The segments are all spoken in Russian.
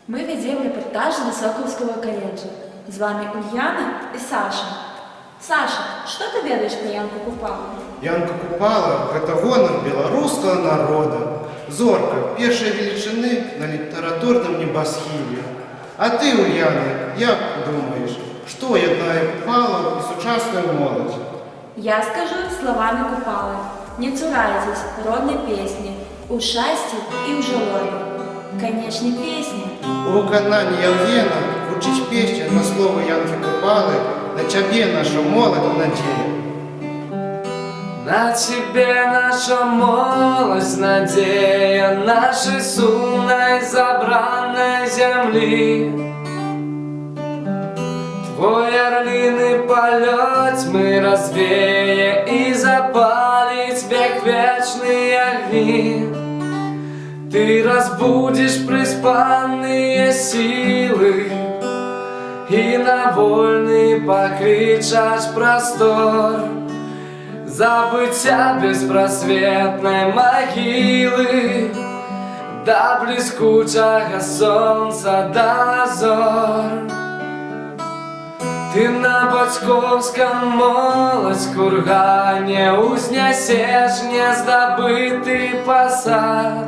Ми ведем репортаж до Сокольского колледжа. З вами Ульяна и Саша. Саша, что ты ведаешь про Янку Купалу? Янка Купала – это гонор белорусского народа. Зорка першей величины на литературном небосхиле. А ты, Ульяна, як думаешь, что єднає Купалу и сучасную молодь? Я скажу словами Купалы. Не цурайтесь родной песни, у счастья и у жалобы. Конечно, песни. У виконанні Євгена звучить пісня на слово Янки Купали «На тебе наша молодь надія». На тебе наша молодь надея, нашей сумной забранной земли. Твой орлиный полет мы развея и запалить век вечные огни. Ты разбудишь приспанные силы и на вольный покричаш простор. Забытья беспросветной могилы до блескучего солнца дозор. Ты на Батьковском молодь кургане узнесешь нездобытый посад,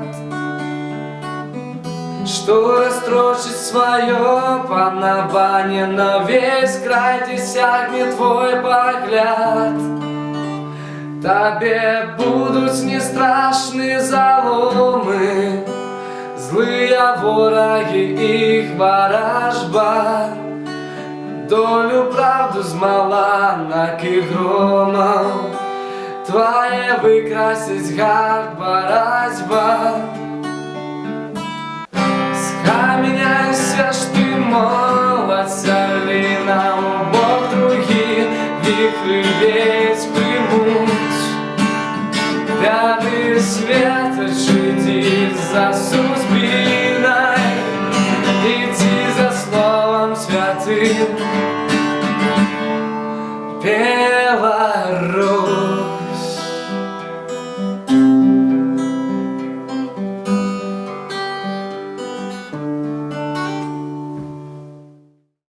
что растрочить свое панование, на весь край досягнет твой погляд. Тебе будут не страшны заломы, злые вороги их ворожба. Долю правду змала наки громом, твоє выкрасить гад боротьба. Схаменяйся ж ты, молодь, орлина, у бок других вихры весь примут. Пятый свет очудит засуд.